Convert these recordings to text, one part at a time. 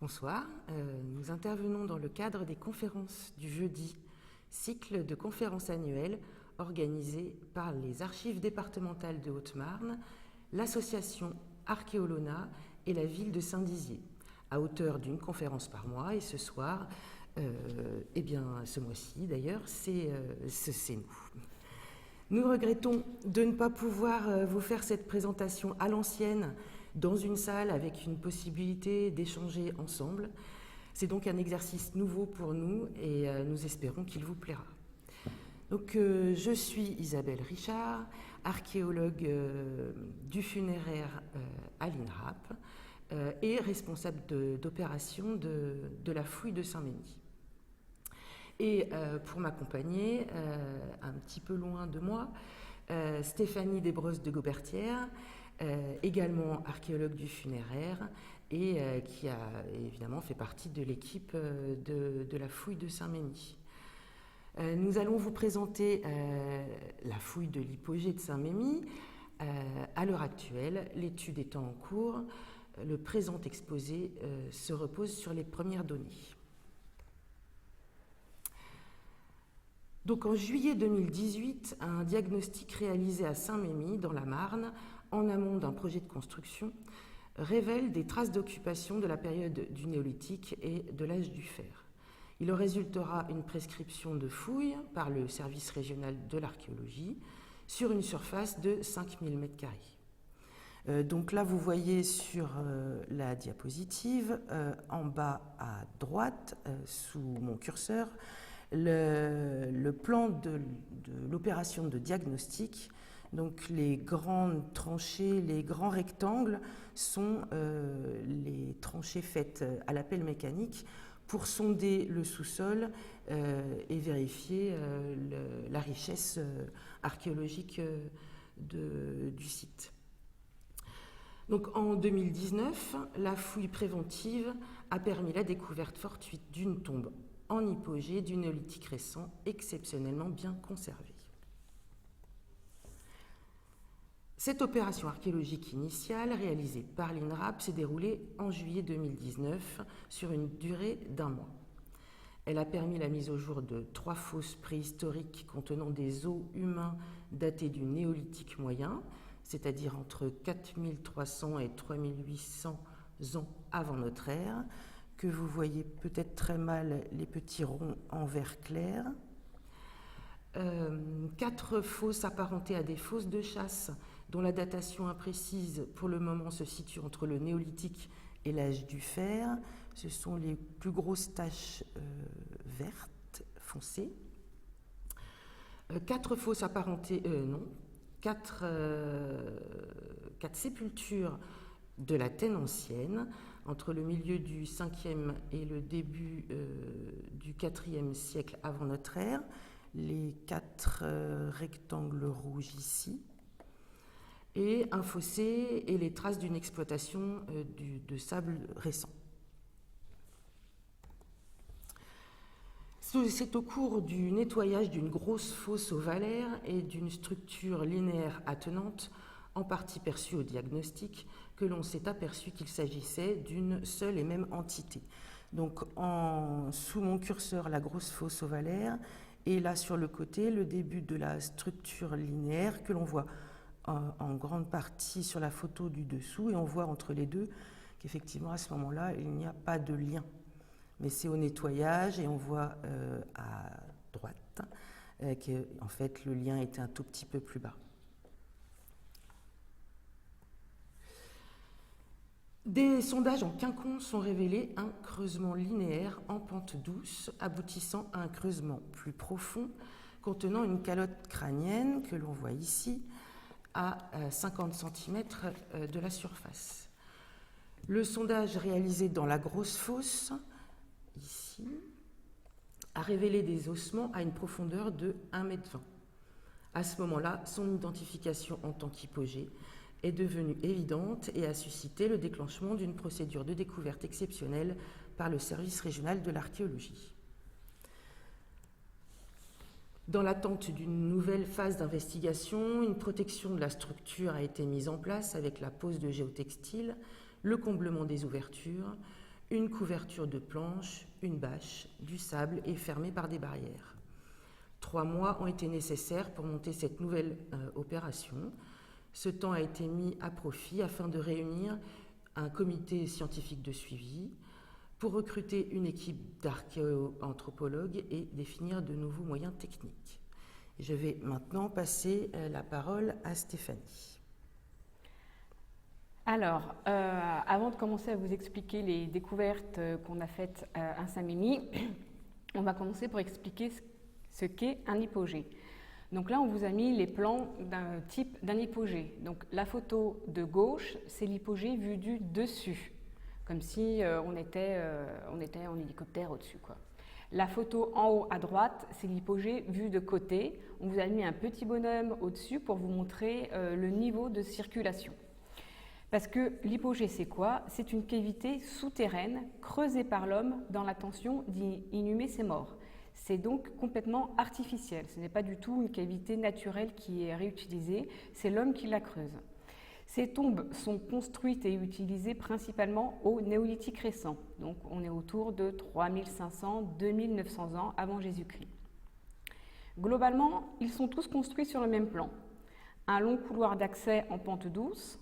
Bonsoir, nous intervenons dans le cadre des conférences du jeudi, cycle de conférences annuelles organisé par les archives départementales de Haute-Marne, l'association Archéolona et la ville de Saint-Dizier, à hauteur d'une conférence par mois. Et ce soir, ce mois-ci d'ailleurs, c'est nous. Nous regrettons de ne pas pouvoir vous faire cette présentation à l'ancienne, dans une salle avec une possibilité d'échanger ensemble. C'est donc un exercice nouveau pour nous et nous espérons qu'il vous plaira. Donc, je suis Isabelle Richard, archéologue du funéraire à l'INRAP et responsable d'opération de la fouille de Saint-Mémy. Et pour m'accompagner, un petit peu loin de moi, Stéphanie Desbrosses de Gaubertière, également archéologue du funéraire et qui a évidemment fait partie de l'équipe de la fouille de Saint-Mémy. Nous allons vous présenter la fouille de l'hypogée de Saint-Mémy. À l'heure actuelle, l'étude étant en cours, le présent exposé se repose sur les premières données. Donc en juillet 2018, un diagnostic réalisé à Saint-Mémy, dans la Marne, en amont d'un projet de construction, révèle des traces d'occupation de la période du néolithique et de l'âge du fer. Il en résultera une prescription de fouille par le service régional de l'archéologie sur une surface de 5000 m². Donc là, vous voyez sur la diapositive, en bas à droite, sous mon curseur, le plan de l'opération de diagnostic. Donc les grandes tranchées, les grands rectangles sont les tranchées faites à la pelle mécanique pour sonder le sous-sol et vérifier la richesse archéologique du site. Donc en 2019, la fouille préventive a permis la découverte fortuite d'une tombe en hypogée du néolithique récent, exceptionnellement bien conservée. Cette opération archéologique initiale, réalisée par l'INRAP, s'est déroulée en juillet 2019 sur une durée d'1 mois. Elle a permis la mise au jour de 3 fosses préhistoriques contenant des os humains datés du néolithique moyen, c'est-à-dire entre 4300 et 3800 ans avant notre ère, que vous voyez peut-être très mal les petits ronds en vert clair. 4 fosses apparentées à des fosses de chasse, dont la datation imprécise pour le moment se situe entre le néolithique et l'âge du fer. Ce sont les plus grosses taches vertes foncées. 4 fosses apparentées, 4 sépultures de la Taine ancienne, entre le milieu du 5e et le début du 4e siècle avant notre ère, les 4 rectangles rouges ici, et un fossé et les traces d'une exploitation de sable récent. C'est au cours du nettoyage d'une grosse fosse ovalaire et d'une structure linéaire attenante, en partie perçue au diagnostic, que l'on s'est aperçu qu'il s'agissait d'une seule et même entité. Donc sous mon curseur, la grosse fosse ovalaire, et là sur le côté, le début de la structure linéaire que l'on voit en grande partie sur la photo du dessous, et on voit entre les deux qu'effectivement à ce moment-là, il n'y a pas de lien. Mais c'est au nettoyage, et on voit à droite qu'en fait le lien était un tout petit peu plus bas. Des sondages en quinconce ont révélé un creusement linéaire en pente douce, aboutissant à un creusement plus profond, contenant une calotte crânienne que l'on voit ici, à 50 cm de la surface. Le sondage réalisé dans la grosse fosse, ici, a révélé des ossements à une profondeur de 1,20 m. À ce moment-là, son identification en tant qu'hypogée est devenue évidente et a suscité le déclenchement d'une procédure de découverte exceptionnelle par le service régional de l'archéologie. Dans l'attente d'une nouvelle phase d'investigation, une protection de la structure a été mise en place avec la pose de géotextiles, le comblement des ouvertures, une couverture de planches, une bâche, du sable et fermée par des barrières. 3 mois ont été nécessaires pour monter cette nouvelle opération. Ce temps a été mis à profit afin de réunir un comité scientifique de suivi, pour recruter une équipe d'archéoanthropologues et définir de nouveaux moyens techniques. Je vais maintenant passer la parole à Stéphanie. Alors, avant de commencer à vous expliquer les découvertes qu'on a faites à Saint-Mémy, on va commencer par expliquer ce qu'est un hypogée. Donc là, on vous a mis les plans d'un type d'un hypogée. Donc la photo de gauche, c'est l'hypogée vue du dessus, comme si on était en hélicoptère au-dessus, quoi. La photo en haut à droite, c'est l'hypogée vue de côté. On vous a mis un petit bonhomme au-dessus pour vous montrer le niveau de circulation. Parce que l'hypogée, c'est quoi? C'est une cavité souterraine creusée par l'homme dans l'intention d'y inhumer ses morts. C'est donc complètement artificiel. Ce n'est pas du tout une cavité naturelle qui est réutilisée, c'est l'homme qui la creuse. Ces tombes sont construites et utilisées principalement au néolithique récent. Donc on est autour de 3500-2900 ans avant Jésus-Christ. Globalement, ils sont tous construits sur le même plan. Un long couloir d'accès en pente douce.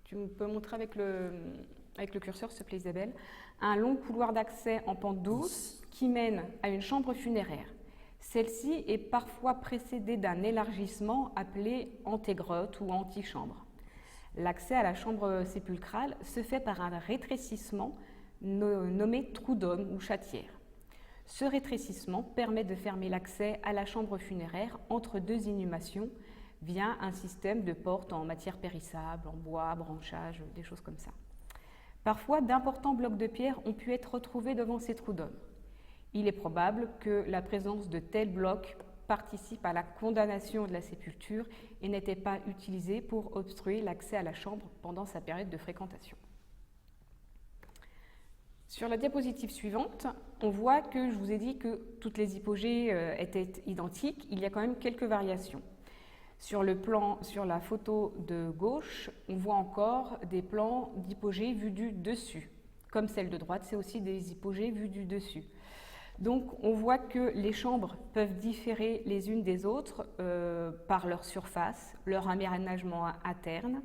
Tu peux montrer avec le curseur, s'il te plaît, Isabelle. Un long couloir d'accès en pente douce qui mène à une chambre funéraire. Celle-ci est parfois précédée d'un élargissement appelé antégrotte ou antichambre. L'accès à la chambre sépulcrale se fait par un rétrécissement nommé trou d'homme ou chatière. Ce rétrécissement permet de fermer l'accès à la chambre funéraire entre deux inhumations via un système de portes en matière périssable, en bois, branchage, des choses comme ça. Parfois, d'importants blocs de pierre ont pu être retrouvés devant ces trous d'hommes. Il est probable que la présence de tels blocs participe à la condamnation de la sépulture et n'était pas utilisé pour obstruer l'accès à la chambre pendant sa période de fréquentation. Sur la diapositive suivante, on voit que je vous ai dit que toutes les hypogées étaient identiques. Il y a quand même quelques variations. Sur la photo de gauche, on voit encore des plans d'hypogées vus du dessus. Comme celle de droite, c'est aussi des hypogées vues du dessus. Donc on voit que les chambres peuvent différer les unes des autres par leur surface, leur aménagement interne.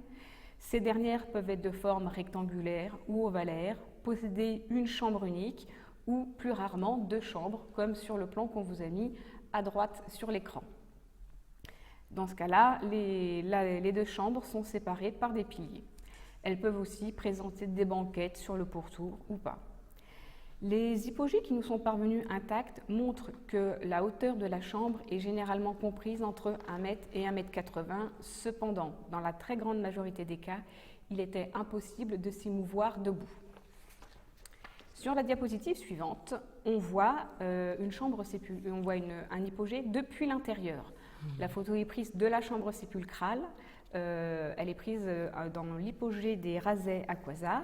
Ces dernières peuvent être de forme rectangulaire ou ovalaire, posséder une chambre unique ou plus rarement 2 chambres, comme sur le plan qu'on vous a mis à droite sur l'écran. Dans ce cas-là, les 2 chambres sont séparées par des piliers. Elles peuvent aussi présenter des banquettes sur le pourtour ou pas. Les hypogées qui nous sont parvenues intactes montrent que la hauteur de la chambre est généralement comprise entre 1 m et 1,80 m. Cependant, dans la très grande majorité des cas, il était impossible de s'y mouvoir debout. Sur la diapositive suivante, on voit un hypogée depuis l'intérieur. La photo est prise de la chambre sépulcrale. Elle est prise dans l'hypogée des Rasets à Quasar.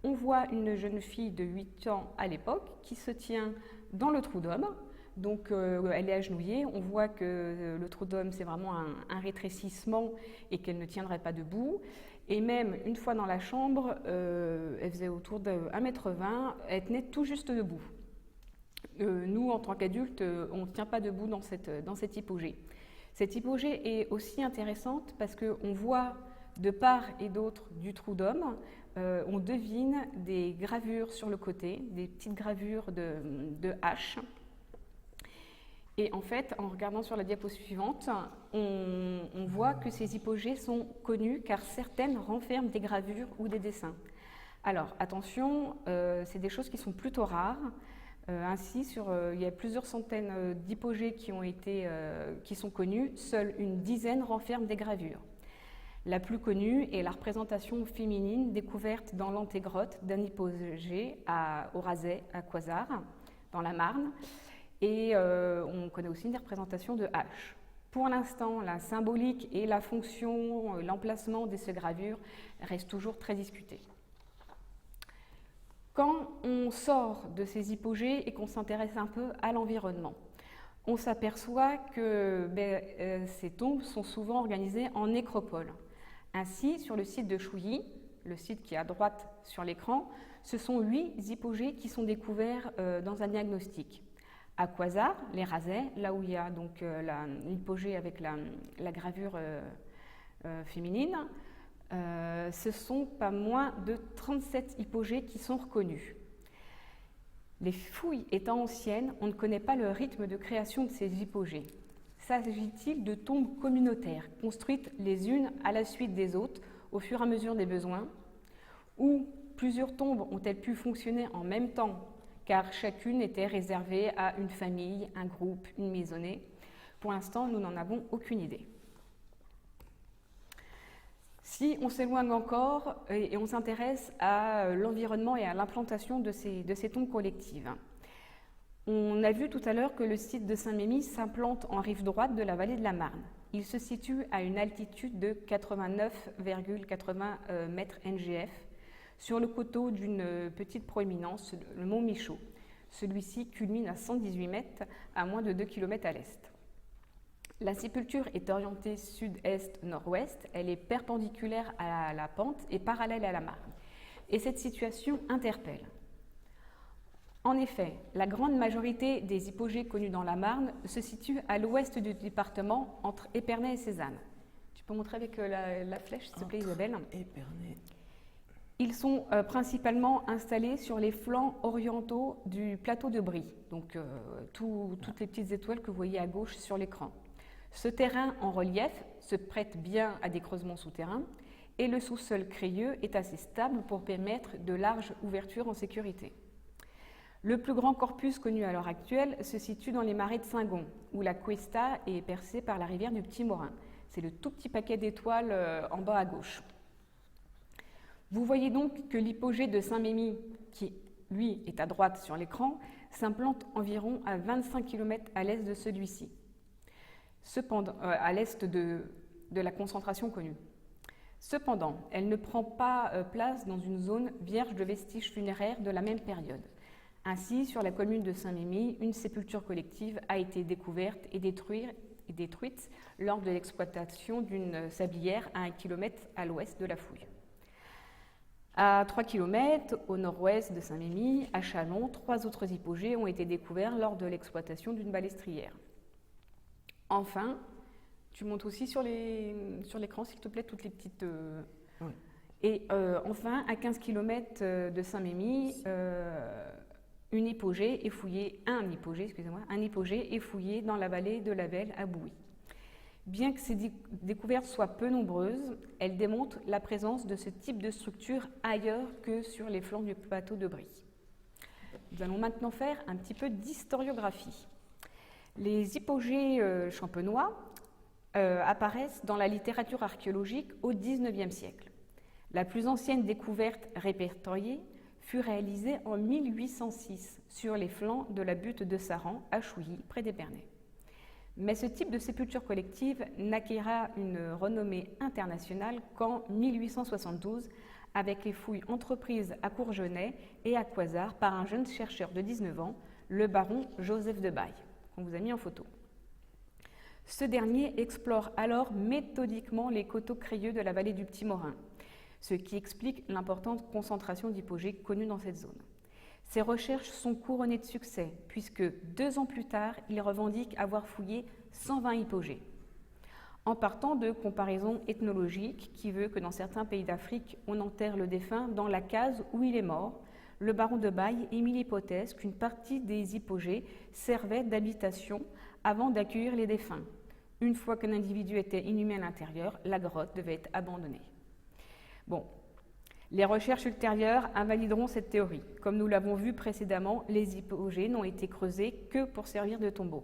On voit une jeune fille de 8 ans à l'époque qui se tient dans le trou d'homme. Donc elle est agenouillée. On voit que le trou d'homme, c'est vraiment un rétrécissement et qu'elle ne tiendrait pas debout. Et même une fois dans la chambre, elle faisait autour de 1,20 m, elle tenait tout juste debout. Nous, en tant qu'adultes, on ne tient pas debout dans cette hypogée. Cette hypogée est aussi intéressante parce qu'on voit de part et d'autre du trou d'homme, on devine des gravures sur le côté, des petites gravures de haches. Et en fait, en regardant sur la diapo suivante, on voit que ces hypogées sont connues car certaines renferment des gravures ou des dessins. Alors attention, c'est des choses qui sont plutôt rares. Ainsi, il y a plusieurs centaines d'hypogées qui sont connues, seule une dizaine renferment des gravures. La plus connue est la représentation féminine découverte dans l'antégrotte d'un hypogée au Rasets à Quasar, dans la Marne. Et on connaît aussi des représentations de haches. Pour l'instant, la symbolique et la fonction, l'emplacement de ces gravures restent toujours très discutés. Quand on sort de ces hypogées et qu'on s'intéresse un peu à l'environnement, on s'aperçoit que ces tombes sont souvent organisées en nécropoles. Ainsi, sur le site de Chouilly, le site qui est à droite sur l'écran, ce sont 8 hypogées qui sont découverts dans un diagnostic. À Quasar, les Razais, là où il y a donc l'hypogée avec la gravure féminine, ce sont pas moins de 37 hypogées qui sont reconnues. Les fouilles étant anciennes, on ne connaît pas le rythme de création de ces hypogées. S'agit-il de tombes communautaires, construites les unes à la suite des autres, au fur et à mesure des besoins, ou plusieurs tombes ont-elles pu fonctionner en même temps, car chacune était réservée à une famille, un groupe, une maisonnée? Pour l'instant, nous n'en avons aucune idée. Si on s'éloigne encore et on s'intéresse à l'environnement et à l'implantation de ces tombes collectives, on a vu tout à l'heure que le site de Saint-Mémy s'implante en rive droite de la vallée de la Marne. Il se situe à une altitude de 89,80 mètres NGF sur le coteau d'une petite proéminence, le mont Michaud. Celui-ci culmine à 118 mètres, à moins de 2 km à l'est. La sépulture est orientée sud-est-nord-ouest, elle est perpendiculaire à la pente et parallèle à la Marne. Et cette situation interpelle. En effet, la grande majorité des hypogées connues dans la Marne se situe à l'ouest du département, entre Épernay et Cézanne. Tu peux montrer avec la flèche, s'il te plaît, Isabelle? Épernay. Ils sont principalement installés sur les flancs orientaux du plateau de Brie, donc toutes les petites étoiles que vous voyez à gauche sur l'écran. Ce terrain en relief se prête bien à des creusements souterrains et le sous-sol crayeux est assez stable pour permettre de larges ouvertures en sécurité. Le plus grand corpus connu à l'heure actuelle se situe dans les marais de Saint-Gon, où la cuesta est percée par la rivière du Petit Morin. C'est le tout petit paquet d'étoiles en bas à gauche. Vous voyez donc que l'hypogée de Saint-Mémy, qui lui est à droite sur l'écran, s'implante environ à 25 km à l'est de celui-ci. Cependant, à l'est de la concentration connue. Cependant, elle ne prend pas place dans une zone vierge de vestiges funéraires de la même période. Ainsi, sur la commune de Saint-Mémy, une sépulture collective a été découverte et détruite lors de l'exploitation d'une sablière à 1 km à l'ouest de la fouille. À 3 km au nord-ouest de Saint-Mémy, à Châlons, 3 autres hypogées ont été découverts lors de l'exploitation d'une balestrière. Enfin, tu montes aussi sur l'écran, s'il te plaît, toutes les petites... Oui. Et enfin, à 15 km de Saint-Mémy, un hypogée est fouillé dans la vallée de la Velle à Bouy. Bien que ces découvertes soient peu nombreuses, elles démontrent la présence de ce type de structure ailleurs que sur les flancs du plateau de Brie. Nous allons maintenant faire un petit peu d'historiographie. Les hypogées champenois apparaissent dans la littérature archéologique au XIXe siècle. La plus ancienne découverte répertoriée fut réalisée en 1806 sur les flancs de la butte de Saran à Chouilly, près d'Épernay. Mais ce type de sépulture collective n'acquérera une renommée internationale qu'en 1872 avec les fouilles entreprises à Courgenay et à Quasar par un jeune chercheur de 19 ans, le baron Joseph de Baye, qu'on vous a mis en photo. Ce dernier explore alors méthodiquement les coteaux crayeux de la vallée du Petit Morin, ce qui explique l'importante concentration d'hypogées connue dans cette zone. Ces recherches sont couronnées de succès, puisque 2 ans plus tard, il revendique avoir fouillé 120 hypogées. En partant de comparaisons ethnologiques, qui veut que dans certains pays d'Afrique, on enterre le défunt dans la case où il est mort, le baron de Baye émit l'hypothèse qu'une partie des hypogées servait d'habitation avant d'accueillir les défunts. Une fois qu'un individu était inhumé à l'intérieur, la grotte devait être abandonnée. Bon, les recherches ultérieures invalideront cette théorie. Comme nous l'avons vu précédemment, les hypogées n'ont été creusées que pour servir de tombeau.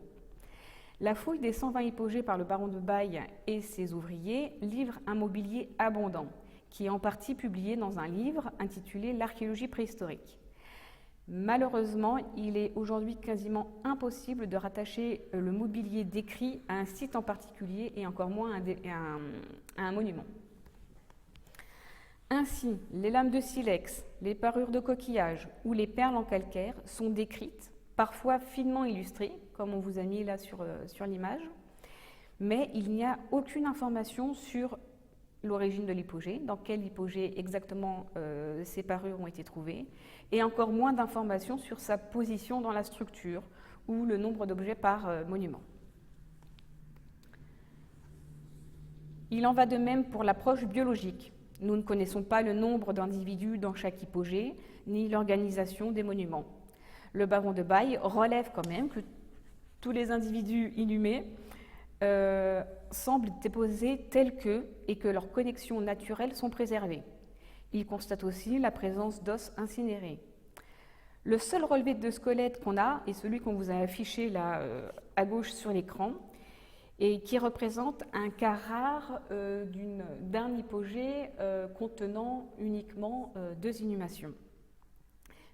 La fouille des 120 hypogées par le baron de Baye et ses ouvriers livre un mobilier abondant, qui est en partie publié dans un livre intitulé « L'archéologie préhistorique ». Malheureusement, il est aujourd'hui quasiment impossible de rattacher le mobilier décrit à un site en particulier et encore moins à un monument. Ainsi, les lames de silex, les parures de coquillage ou les perles en calcaire sont décrites, parfois finement illustrées, comme on vous a mis là sur l'image, mais il n'y a aucune information sur l'origine de l'hypogée, dans quel hypogée exactement ces parures ont été trouvées, et encore moins d'informations sur sa position dans la structure ou le nombre d'objets par monument. Il en va de même pour l'approche biologique. Nous ne connaissons pas le nombre d'individus dans chaque hypogée, ni l'organisation des monuments. Le baron de Baye relève quand même que tous les individus inhumés semblent déposés tels que et que leurs connexions naturelles sont préservées. Il constate aussi la présence d'os incinérés. Le seul relevé de squelette qu'on a est celui qu'on vous a affiché là à gauche sur l'écran et qui représente un cas rare d'un hypogée contenant uniquement 2 inhumations.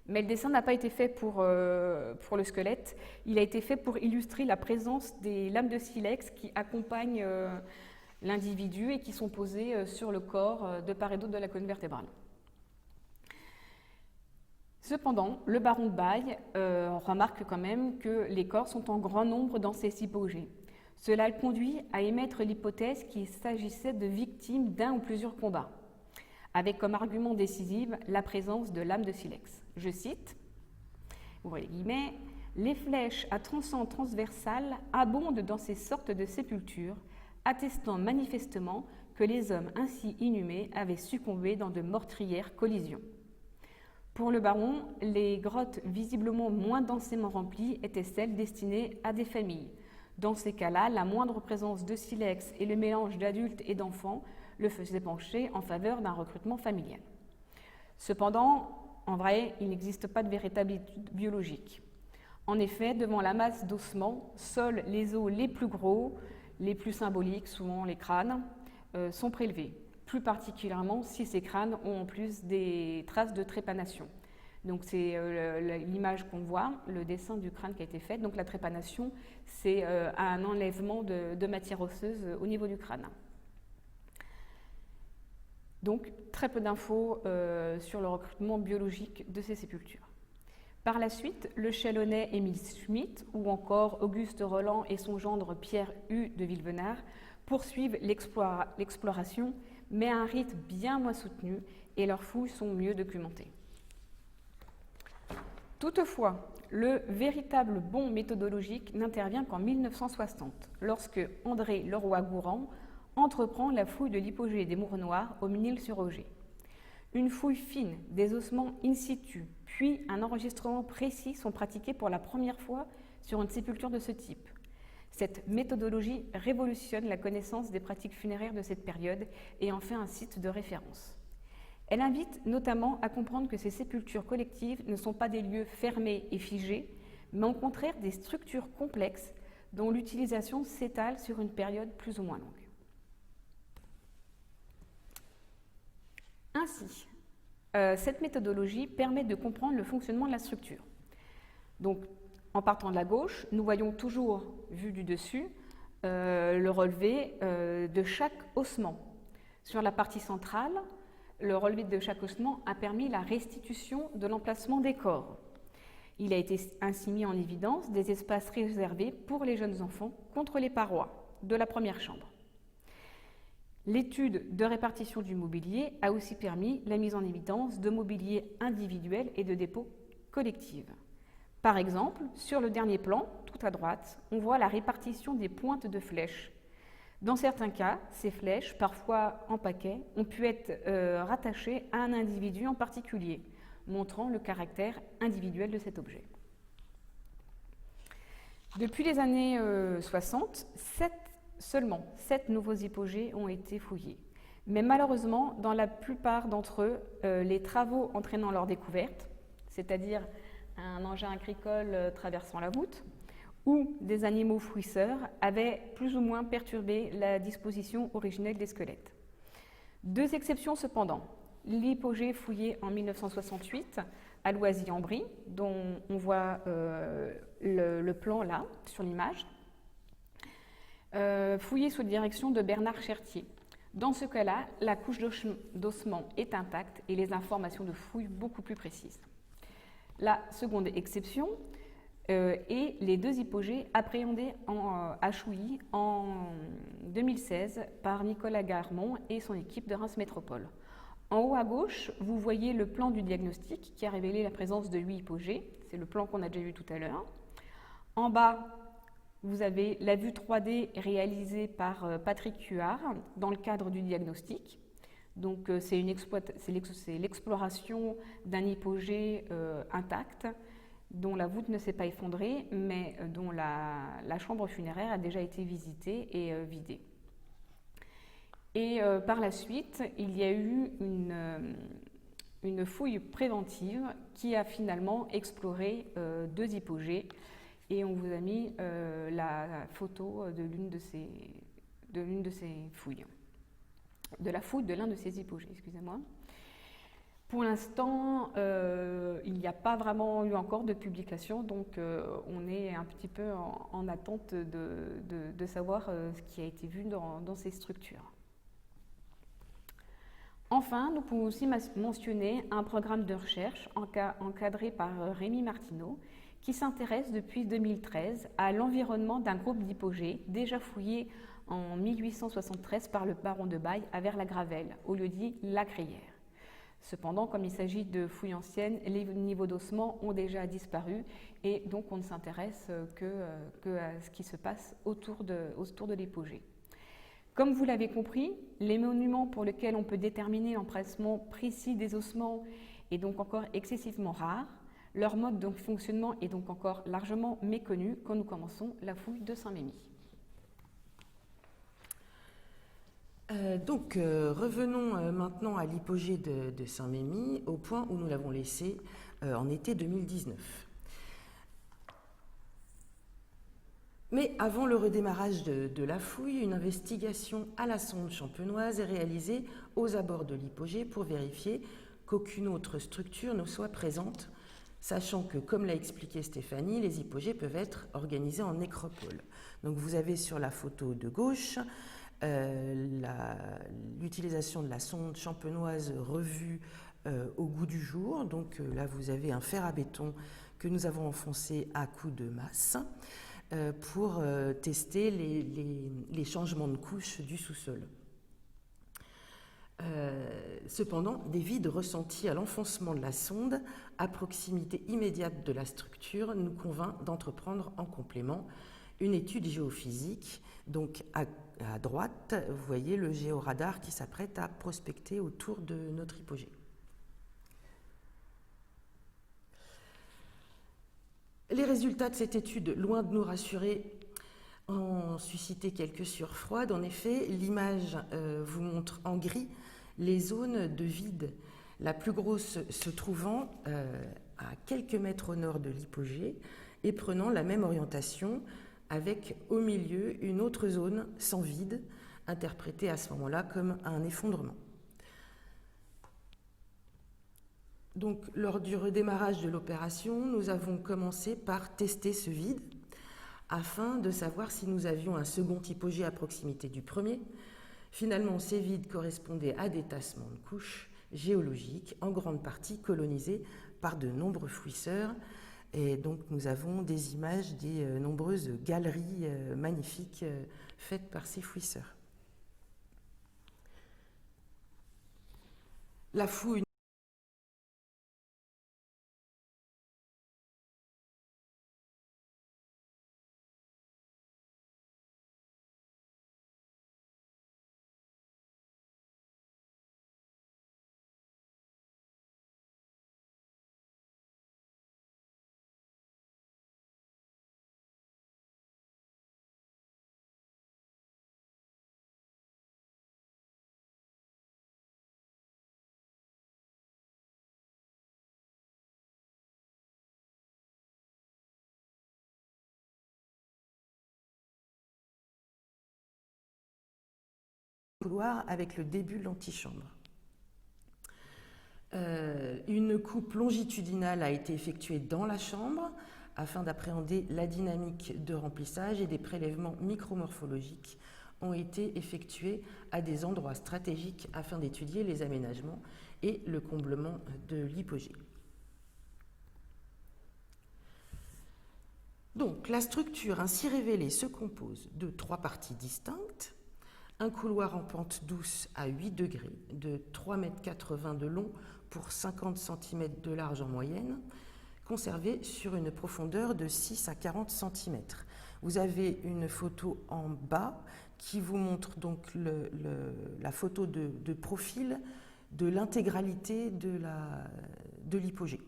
Mais le dessin n'a pas été fait pour le squelette, il a été fait pour illustrer la présence des lames de silex qui accompagnent l'individu et qui sont posées sur le corps de part et d'autre de la colonne vertébrale. Cependant, le baron de Baye remarque quand même que les corps sont en grand nombre dans ces hypogées. Cela le conduit à émettre l'hypothèse qu'il s'agissait de victimes d'un ou plusieurs combats, avec comme argument décisif la présence de lames de silex. Je cite, ouvrez les guillemets, « Les flèches à tronçon transversal abondent dans ces sortes de sépultures, attestant manifestement que les hommes ainsi inhumés avaient succombé dans de meurtrières collisions. » Pour le baron, les grottes visiblement moins densément remplies étaient celles destinées à des familles. Dans ces cas-là, la moindre présence de silex et le mélange d'adultes et d'enfants le faisaient pencher en faveur d'un recrutement familial. Cependant, en vrai, il n'existe pas de véritable étude biologique. En effet, devant la masse d'ossements, seuls les os les plus gros, les plus symboliques, souvent les crânes, sont prélevés, plus particulièrement si ces crânes ont en plus des traces de trépanation. Donc c'est l'image qu'on voit, le dessin du crâne qui a été fait. Donc la trépanation, c'est un enlèvement de matière osseuse au niveau du crâne. Donc très peu d'infos sur le recrutement biologique de ces sépultures. Par la suite, le Chalonnais Émile Schmitt ou encore Auguste Roland et son gendre Pierre Hue de Villevenard poursuivent l'exploration, mais à un rythme bien moins soutenu et leurs fouilles sont mieux documentées. Toutefois, le véritable bond méthodologique n'intervient qu'en 1960, lorsque André Leroy-Gourand entreprend la fouille de l'hypogée des Mours Noirs au Mesnil-sur-Oger. Une fouille fine des ossements in situ, puis un enregistrement précis sont pratiqués pour la première fois sur une sépulture de ce type. Cette méthodologie révolutionne la connaissance des pratiques funéraires de cette période et en fait un site de référence. Elle invite notamment à comprendre que ces sépultures collectives ne sont pas des lieux fermés et figés, mais au contraire des structures complexes dont l'utilisation s'étale sur une période plus ou moins longue. Ainsi, cette méthodologie permet de comprendre le fonctionnement de la structure. Donc, en partant de la gauche, nous voyons toujours, vu du dessus, le relevé de chaque ossement. Sur la partie centrale, le relevé de chaque ossement a permis la restitution de l'emplacement des corps. Il a été ainsi mis en évidence des espaces réservés pour les jeunes enfants contre les parois de la première chambre. L'étude de répartition du mobilier a aussi permis la mise en évidence de mobilier individuel et de dépôts collectifs. Par exemple, sur le dernier plan, tout à droite, on voit la répartition des pointes de flèches. Dans certains cas, ces flèches, parfois en paquets, ont pu être rattachées à un individu en particulier, montrant le caractère individuel de cet objet. Depuis les années 60, seulement 7 nouveaux hypogées ont été fouillés. Mais malheureusement, dans la plupart d'entre eux, les travaux entraînant leur découverte, c'est-à-dire un engin agricole traversant la voûte, ou des animaux fouisseurs, avaient plus ou moins perturbé la disposition originelle des squelettes. 2 exceptions cependant. L'hypogée fouillée en 1968 à Loisy-en-Brie, dont on voit le plan là, sur l'image, fouillée sous la direction de Bernard Chertier. Dans ce cas-là, la couche d'ossement est intacte et les informations de fouille beaucoup plus précises. La seconde exception et les 2 hypogées appréhendés à Chouilly en 2016 par Nicolas Garmont et son équipe de Reims Métropole. En haut à gauche, vous voyez le plan du diagnostic qui a révélé la présence de 8 hypogées. C'est le plan qu'on a déjà vu tout à l'heure. En bas, vous avez la vue 3D réalisée par Patrick Huard dans le cadre du diagnostic. Donc, c'est l'exploration d'un hypogée intact dont la voûte ne s'est pas effondrée, mais dont la chambre funéraire a déjà été visitée et vidée. Et par la suite, il y a eu une fouille préventive qui a finalement exploré 2 hypogées. Et on vous a mis la photo de l'une de ces fouilles, de la fouille de l'un de ces hypogées, excusez-moi. Pour l'instant, il n'y a pas vraiment eu encore de publication, donc on est un petit peu en attente de savoir ce qui a été vu dans ces structures. Enfin, nous pouvons aussi mentionner un programme de recherche encadré par Rémi Martineau, qui s'intéresse depuis 2013 à l'environnement d'un groupe d'hypogées déjà fouillé en 1873 par le baron de Baye à Vers-la-Gravelle, au lieu-dit La Crière. Cependant, comme il s'agit de fouilles anciennes, les niveaux d'ossement ont déjà disparu et donc on ne s'intéresse que à ce qui se passe autour de l'hypogée. Comme vous l'avez compris, les monuments pour lesquels on peut déterminer l'emplacement précis des ossements est donc encore excessivement rare. Leur mode de fonctionnement est donc encore largement méconnu quand nous commençons la fouille de Saint-Mémy. Revenons maintenant à l'hypogée de Saint-Mémy, au point où nous l'avons laissé en été 2019. Mais avant le redémarrage de la fouille, une investigation à la sonde champenoise est réalisée aux abords de l'hypogée pour vérifier qu'aucune autre structure ne soit présente, sachant que, comme l'a expliqué Stéphanie, les hypogées peuvent être organisées en nécropoles. Donc vous avez sur la photo de gauche l'utilisation de la sonde champenoise revue au goût du jour. Donc là, vous avez un fer à béton que nous avons enfoncé à coups de masse pour tester les changements de couche du sous-sol. Cependant, des vides ressentis à l'enfoncement de la sonde à proximité immédiate de la structure nous convainc d'entreprendre en complément une étude géophysique. Donc à droite, vous voyez le géoradar qui s'apprête à prospecter autour de notre hypogée. Les résultats de cette étude, loin de nous rassurer, ont suscité quelques sueurs froides. En effet, l'image vous montre en gris les zones de vide, la plus grosse se trouvant à quelques mètres au nord de l'hypogée et prenant la même orientation, avec au milieu une autre zone sans vide, interprétée à ce moment-là comme un effondrement. Donc, lors du redémarrage de l'opération, nous avons commencé par tester ce vide afin de savoir si nous avions un second hypogée à proximité du premier. Finalement, ces vides correspondaient à des tassements de couches géologiques, en grande partie colonisés par de nombreux fouisseurs. Et donc, nous avons des images des nombreuses galeries magnifiques faites par ces fouisseurs. La fouille couloir avec le début de l'antichambre. Une coupe longitudinale a été effectuée dans la chambre afin d'appréhender la dynamique de remplissage et des prélèvements micromorphologiques ont été effectués à des endroits stratégiques afin d'étudier les aménagements et le comblement de l'hypogée. Donc, la structure ainsi révélée se compose de 3 parties distinctes. Un couloir en pente douce à 8 degrés, de 3,80 m de long pour 50 cm de large en moyenne, conservé sur une profondeur de 6 à 40 cm. Vous avez une photo en bas qui vous montre donc la photo de profil de l'intégralité de l'hypogée.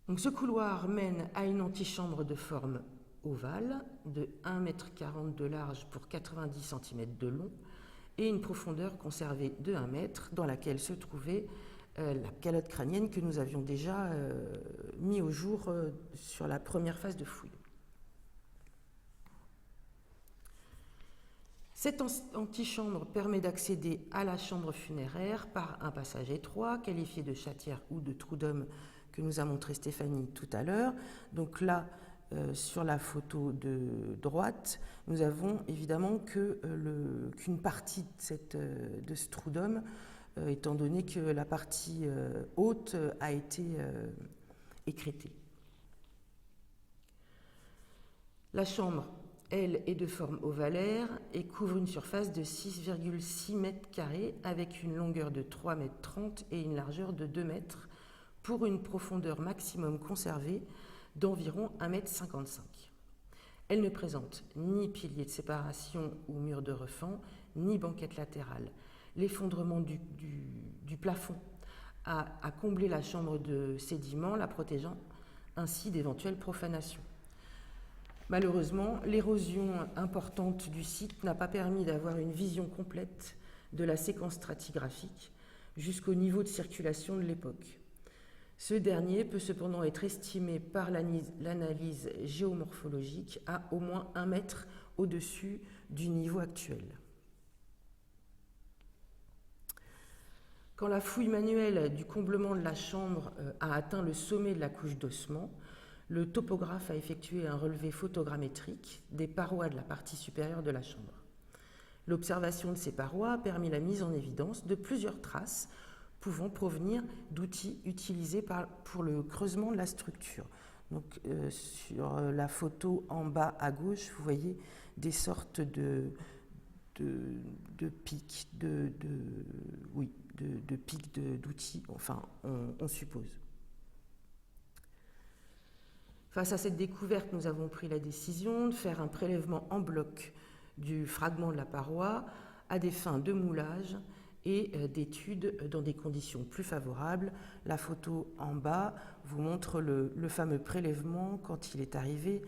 Donc, ce couloir mène à une antichambre de forme ovale de 1,40 m de large pour 90 cm de long et une profondeur conservée de 1 m dans laquelle se trouvait la calotte crânienne que nous avions déjà mis au jour sur la première phase de fouille. Cette antichambre permet d'accéder à la chambre funéraire par un passage étroit, qualifié de chatière ou de trou d'homme, que nous a montré Stéphanie tout à l'heure. Donc là, sur la photo de droite, nous avons évidemment qu'une partie de ce trou d'homme, étant donné que la partie haute a été écrétée. La chambre, elle, est de forme ovalaire et couvre une surface de 6,6 m² avec une longueur de 3,30 m et une largeur de 2 m pour une profondeur maximum conservée d'environ 1,55 m. Elle ne présente ni pilier de séparation ou mur de refend, ni banquette latérale. L'effondrement du plafond a comblé la chambre de sédiments, la protégeant ainsi d'éventuelles profanations. Malheureusement, l'érosion importante du site n'a pas permis d'avoir une vision complète de la séquence stratigraphique jusqu'au niveau de circulation de l'époque. Ce dernier peut cependant être estimé par l'analyse géomorphologique à au moins 1 mètre au-dessus du niveau actuel. Quand la fouille manuelle du comblement de la chambre a atteint le sommet de la couche d'ossement, le topographe a effectué un relevé photogrammétrique des parois de la partie supérieure de la chambre. L'observation de ces parois a permis la mise en évidence de plusieurs traces pouvant provenir d'outils utilisés pour le creusement de la structure. Donc, sur la photo en bas à gauche, vous voyez des sortes de pics, de pics d'outils, enfin, on suppose. Face à cette découverte, nous avons pris la décision de faire un prélèvement en bloc du fragment de la paroi à des fins de moulage et d'études dans des conditions plus favorables. La photo en bas vous montre le fameux prélèvement quand il est arrivé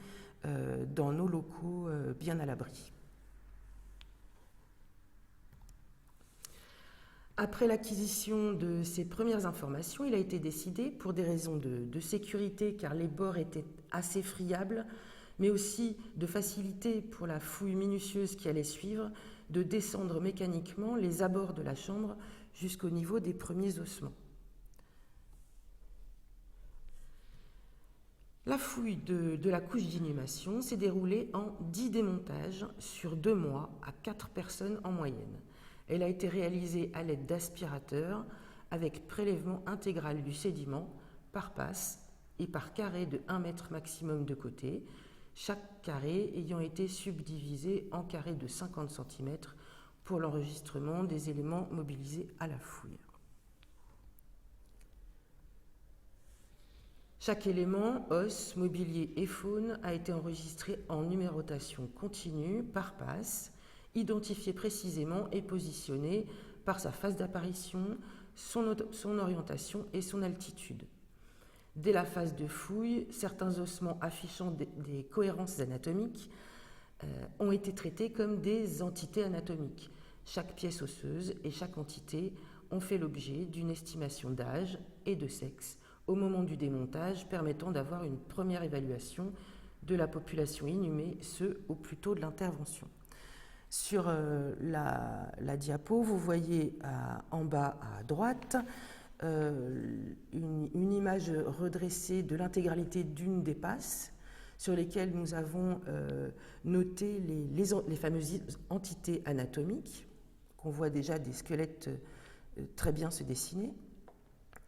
dans nos locaux bien à l'abri. Après l'acquisition de ces premières informations, il a été décidé, pour des raisons de sécurité, car les bords étaient assez friables, mais aussi de facilité pour la fouille minutieuse qui allait suivre, de descendre mécaniquement les abords de la chambre jusqu'au niveau des premiers ossements. La fouille de la couche d'inhumation s'est déroulée en 10 démontages sur 2 mois à 4 personnes en moyenne. Elle a été réalisée à l'aide d'aspirateurs avec prélèvement intégral du sédiment par passe et par carré de 1 mètre maximum de côté, chaque carré ayant été subdivisé en carrés de 50 cm pour l'enregistrement des éléments mobilisés à la fouille. Chaque élément, os, mobilier et faune, a été enregistré en numérotation continue par passe, identifié précisément et positionné par sa phase d'apparition, son orientation et son altitude. Dès la phase de fouille, certains ossements affichant des cohérences anatomiques ont été traités comme des entités anatomiques. Chaque pièce osseuse et chaque entité ont fait l'objet d'une estimation d'âge et de sexe au moment du démontage, permettant d'avoir une première évaluation de la population inhumée, ce au plus tôt de l'intervention. Sur la diapo, vous voyez en bas à droite une image redressée de l'intégralité d'une des passes sur lesquelles nous avons noté les fameuses entités anatomiques, qu'on voit déjà des squelettes très bien se dessiner.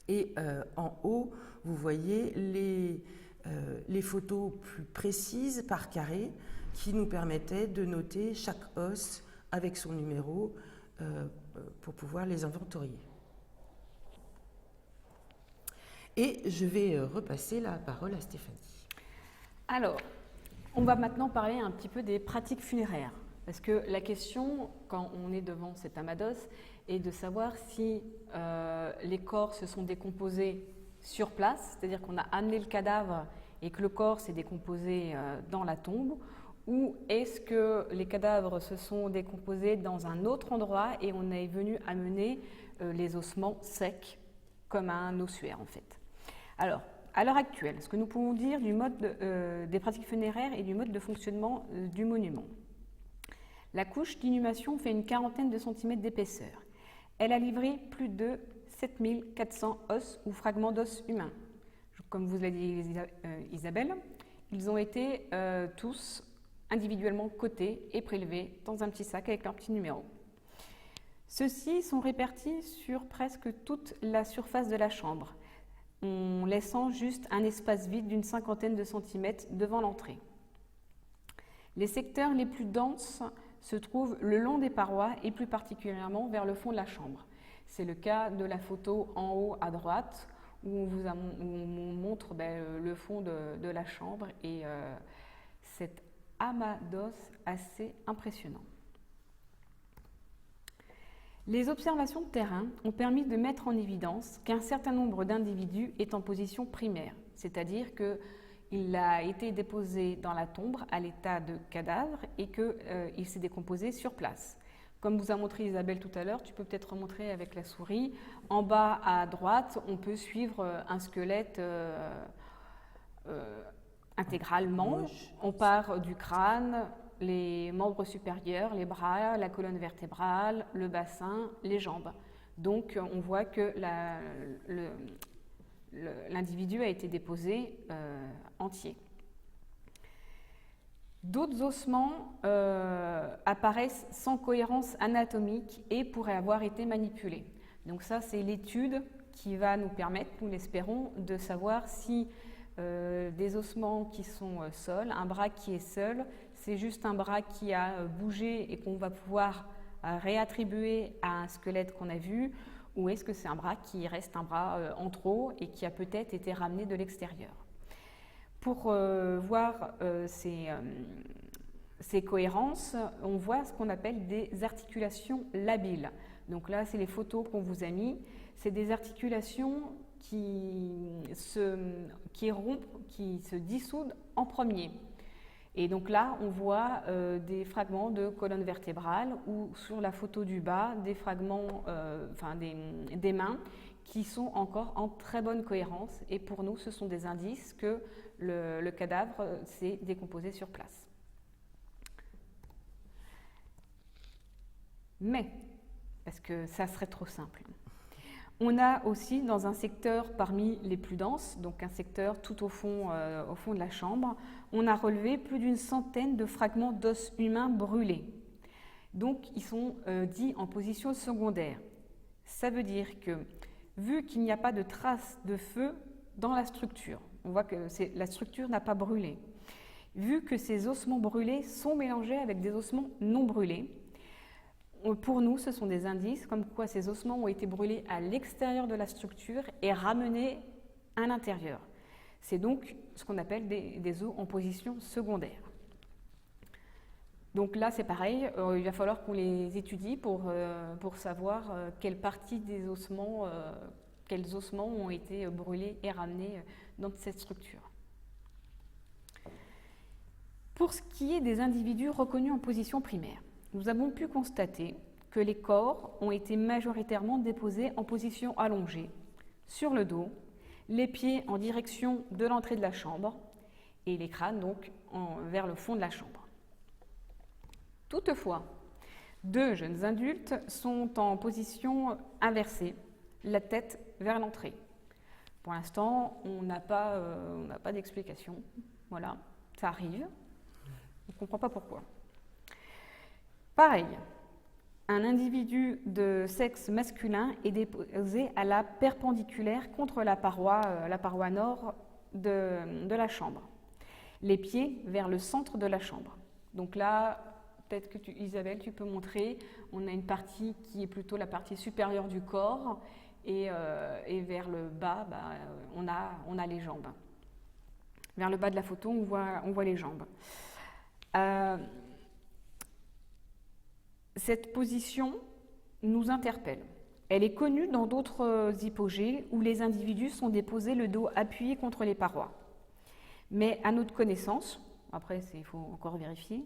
Et en haut, vous voyez les photos plus précises par carré qui nous permettaient de noter chaque os avec son numéro pour pouvoir les inventorier. Et je vais repasser la parole à Stéphanie. Alors, on va maintenant parler un petit peu des pratiques funéraires. Parce que la question, quand on est devant cet amados, est de savoir si les corps se sont décomposés sur place, c'est-à-dire qu'on a amené le cadavre et que le corps s'est décomposé dans la tombe, ou est-ce que les cadavres se sont décomposés dans un autre endroit et on est venu amener les ossements secs, comme un ossuaire en fait. Alors, à l'heure actuelle, ce que nous pouvons dire du mode des pratiques funéraires et du mode de fonctionnement du monument. La couche d'inhumation fait une quarantaine de centimètres d'épaisseur. Elle a livré plus de 7400 os ou fragments d'os humains. Comme vous l'a dit Isabelle, ils ont été tous individuellement cotés et prélevés dans un petit sac avec leur petit numéro. Ceux-ci sont répartis sur presque toute la surface de la chambre, en laissant juste un espace vide d'une cinquantaine de centimètres devant l'entrée. Les secteurs les plus denses se trouvent le long des parois et plus particulièrement vers le fond de la chambre. C'est le cas de la photo en haut à droite où on montre le fond de la chambre et cet amas d'os assez impressionnant. Les observations de terrain ont permis de mettre en évidence qu'un certain nombre d'individus est en position primaire, c'est-à-dire qu'il a été déposé dans la tombe à l'état de cadavre et qu'il s'est décomposé sur place. Comme vous a montré Isabelle tout à l'heure, tu peux peut-être remontrer avec la souris. En bas à droite, on peut suivre un squelette intégralement. On part du crâne, les membres supérieurs, les bras, la colonne vertébrale, le bassin, les jambes. Donc on voit que l'individu a été déposé entier. D'autres ossements apparaissent sans cohérence anatomique et pourraient avoir été manipulés. Donc ça, c'est l'étude qui va nous permettre, nous l'espérons, de savoir si des ossements qui sont seuls, un bras qui est seul, c'est juste un bras qui a bougé et qu'on va pouvoir réattribuer à un squelette qu'on a vu, ou est-ce que c'est un bras qui reste un bras en trop et qui a peut-être été ramené de l'extérieur. Pour voir ces cohérences, on voit ce qu'on appelle des articulations labiles. Donc là, c'est les photos qu'on vous a mis. C'est des articulations qui rompent, qui se dissoudent en premier. Et donc là, on voit des fragments de colonne vertébrale ou sur la photo du bas, des fragments, des mains qui sont encore en très bonne cohérence. Et pour nous, ce sont des indices que le cadavre s'est décomposé sur place. Mais, parce que ça serait trop simple, on a aussi dans un secteur parmi les plus denses, donc un secteur tout au fond de la chambre, on a relevé plus d'une centaine de fragments d'os humains brûlés. Donc ils sont dits en position secondaire. Ça veut dire que, vu qu'il n'y a pas de traces de feu dans la structure, on voit que la structure n'a pas brûlé. Vu que ces ossements brûlés sont mélangés avec des ossements non brûlés, pour nous, ce sont des indices comme quoi ces ossements ont été brûlés à l'extérieur de la structure et ramenés à l'intérieur. C'est donc ce qu'on appelle des os en position secondaire. Donc là, c'est pareil, il va falloir qu'on les étudie pour savoir quelle partie des ossements, quels ossements ont été brûlés et ramenés dans cette structure. Pour ce qui est des individus reconnus en position primaire, nous avons pu constater que les corps ont été majoritairement déposés en position allongée, sur le dos, les pieds en direction de l'entrée de la chambre et les crânes donc vers le fond de la chambre. Toutefois, 2 jeunes adultes sont en position inversée, la tête vers l'entrée. Pour l'instant, on n'a pas d'explication. Voilà, ça arrive. On ne comprend pas pourquoi. Pareil, Un individu de sexe masculin est déposé à la perpendiculaire contre la paroi nord de la chambre. Les pieds vers le centre de la chambre. Donc là, peut-être que Isabelle, tu peux montrer, on a une partie qui est plutôt la partie supérieure du corps et vers le bas, on a les jambes. Vers le bas de la photo, on voit les jambes. Cette position nous interpelle. Elle est connue dans d'autres hypogées où les individus sont déposés le dos appuyé contre les parois. Mais à notre connaissance, après il faut encore vérifier,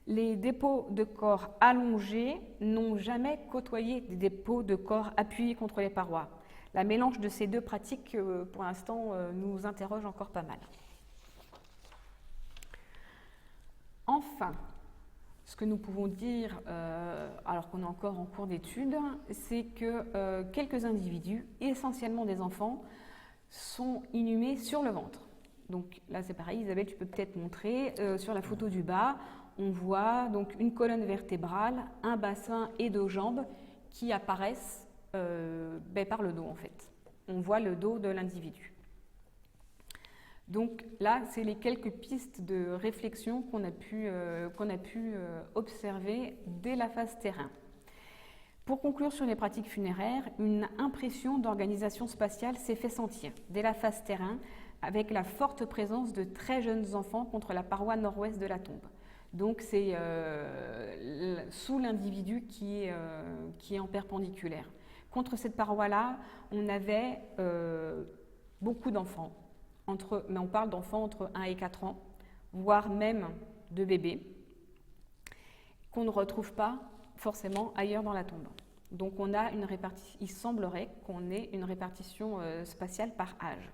les dépôts de corps allongés n'ont jamais côtoyé des dépôts de corps appuyés contre les parois. La mélange de ces deux pratiques, pour l'instant, nous interroge encore pas mal. Enfin, ce que nous pouvons dire, alors qu'on est encore en cours d'étude, c'est que quelques individus, essentiellement des enfants, sont inhumés sur le ventre. Donc là, c'est pareil, Isabelle, tu peux peut-être montrer. Sur la photo du bas, on voit donc une colonne vertébrale, un bassin et deux jambes qui apparaissent par le dos, en fait. On voit le dos de l'individu. Donc là, c'est les quelques pistes de réflexion qu'on a pu observer dès la phase terrain. Pour conclure sur les pratiques funéraires, une impression d'organisation spatiale s'est fait sentir dès la phase terrain avec la forte présence de très jeunes enfants contre la paroi nord-ouest de la tombe. Donc c'est sous l'individu qui est en perpendiculaire. Contre cette paroi-là, on avait beaucoup d'enfants. Mais on parle d'enfants entre 1 et 4 ans, voire même de bébés, qu'on ne retrouve pas forcément ailleurs dans la tombe. Donc il semblerait qu'on ait une répartition spatiale par âge.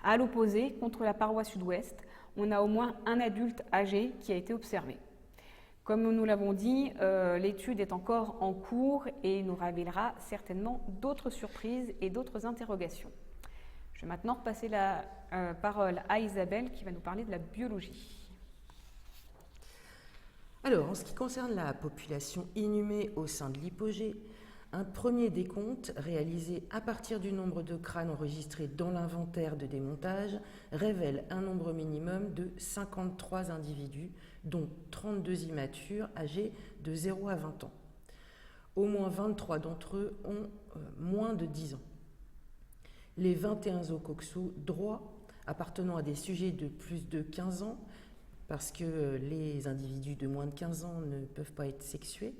À l'opposé, contre la paroi sud-ouest, on a au moins un adulte âgé qui a été observé. Comme nous l'avons dit, l'étude est encore en cours et nous révélera certainement d'autres surprises et d'autres interrogations. Je vais maintenant repasser la parole à Isabelle qui va nous parler de la biologie. Alors, en ce qui concerne la population inhumée au sein de l'hypogée, un premier décompte réalisé à partir du nombre de crânes enregistrés dans l'inventaire de démontage révèle un nombre minimum de 53 individus, dont 32 immatures âgés de 0 à 20 ans. Au moins 23 d'entre eux ont moins de 10 ans. Les 21 zoocoxos droits appartenant à des sujets de plus de 15 ans, parce que les individus de moins de 15 ans ne peuvent pas être sexués,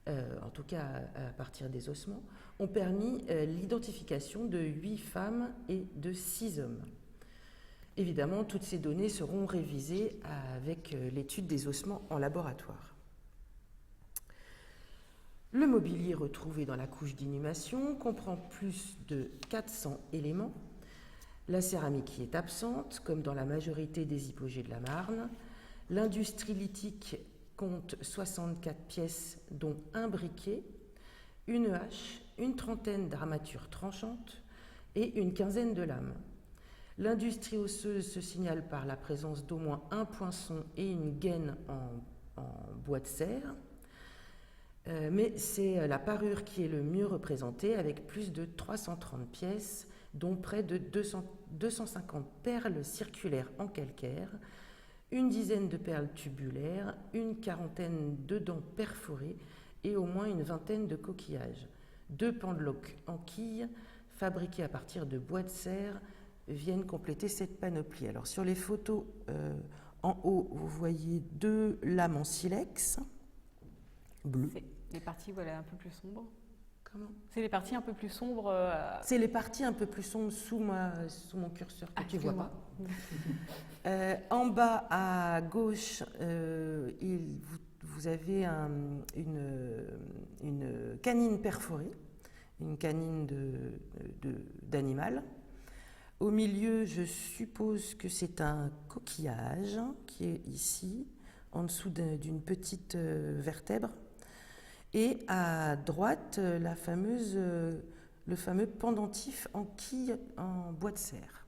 en tout cas à partir des ossements, ont permis l'identification de 8 femmes et de 6 hommes. Évidemment, toutes ces données seront révisées avec l'étude des ossements en laboratoire. Le mobilier retrouvé dans la couche d'inhumation comprend plus de 400 éléments. La céramique y est absente, comme dans la majorité des hypogées de la Marne. L'industrie lithique compte 64 pièces, dont un briquet, une hache, une trentaine d'armatures tranchantes et une quinzaine de lames. L'industrie osseuse se signale par la présence d'au moins un poinçon et une gaine en bois de serre. Mais c'est la parure qui est le mieux représentée, avec plus de 330 pièces, dont près de 250 perles circulaires en calcaire, une dizaine de perles tubulaires, une quarantaine de dents perforées et au moins une vingtaine de coquillages. 2 pendeloques en quille, fabriqués à partir de bois de serre, viennent compléter cette panoplie. Alors sur les photos en haut, vous voyez 2 lames en silex bleu. Les parties un peu plus sombres. Comment ? C'est les parties un peu plus sombres. C'est les parties un peu plus sombres sous mon curseur que tu ne vois pas. En bas à gauche, vous avez une canine perforée, une canine d'animal. Au milieu, je suppose que c'est un coquillage qui est ici, en dessous d'une petite vertèbre. Et à droite, le fameux pendentif en quille en bois de serre.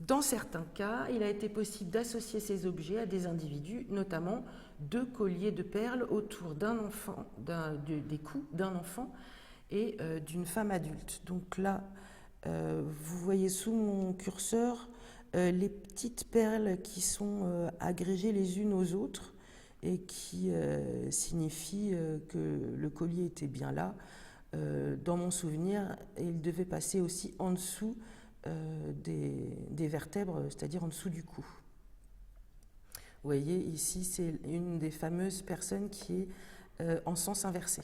Dans certains cas, il a été possible d'associer ces objets à des individus, notamment 2 colliers de perles autour d'un enfant, des cous d'un enfant et d'une femme adulte. Donc là, vous voyez sous mon curseur les petites perles qui sont agrégées les unes aux autres et qui signifient que le collier était bien là. Dans mon souvenir, il devait passer aussi en dessous des vertèbres, c'est-à-dire en dessous du cou. Vous voyez, ici, c'est une des fameuses personnes qui est en sens inversé.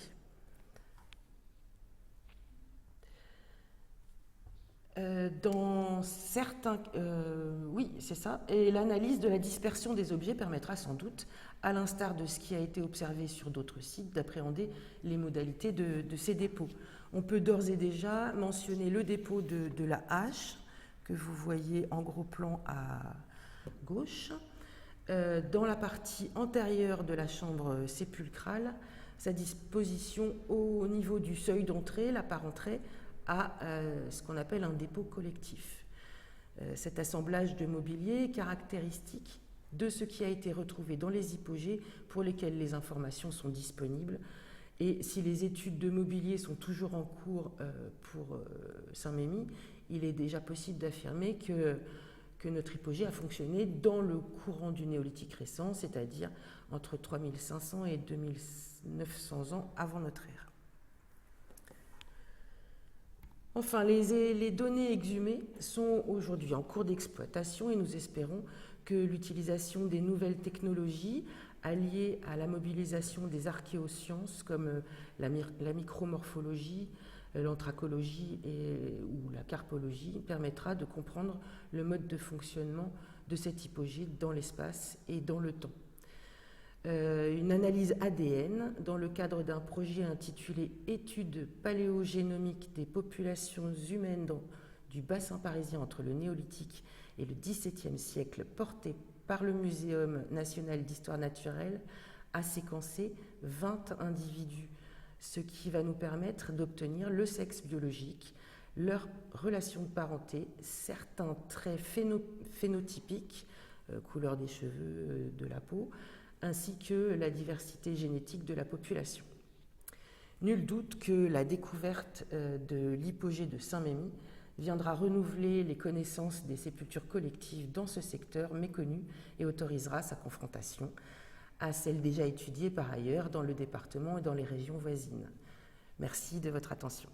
Dans certains... oui, c'est ça. Et l'analyse de la dispersion des objets permettra sans doute, à l'instar de ce qui a été observé sur d'autres sites, d'appréhender les modalités de ces dépôts. On peut d'ores et déjà mentionner le dépôt de la hache, que vous voyez en gros plan à gauche. Dans la partie antérieure de la chambre sépulcrale, sa disposition au niveau du seuil d'entrée, la part entrée, à ce qu'on appelle un dépôt collectif. Cet assemblage de mobilier est caractéristique de ce qui a été retrouvé dans les hypogées pour lesquels les informations sont disponibles. Et si les études de mobilier sont toujours en cours pour Saint-Mémy, il est déjà possible d'affirmer que notre hypogée a fonctionné dans le courant du néolithique récent, c'est-à-dire entre 3500 et 2900 ans avant notre ère. Enfin, les données exhumées sont aujourd'hui en cours d'exploitation et nous espérons que l'utilisation des nouvelles technologies alliées à la mobilisation des archéosciences comme la micromorphologie, l'anthracologie ou la carpologie permettra de comprendre le mode de fonctionnement de cette hypogée dans l'espace et dans le temps. Une analyse ADN dans le cadre d'un projet intitulé « Études paléogénomiques des populations humaines du bassin parisien entre le néolithique et le XVIIe siècle » porté par le Muséum national d'histoire naturelle a séquencé 20 individus, ce qui va nous permettre d'obtenir le sexe biologique, leur relation de parenté, certains traits phénotypiques, couleur des cheveux, de la peau, ainsi que la diversité génétique de la population. Nul doute que la découverte de l'hypogée de Saint-Mémy viendra renouveler les connaissances des sépultures collectives dans ce secteur méconnu et autorisera sa confrontation à celles déjà étudiées par ailleurs dans le département et dans les régions voisines. Merci de votre attention.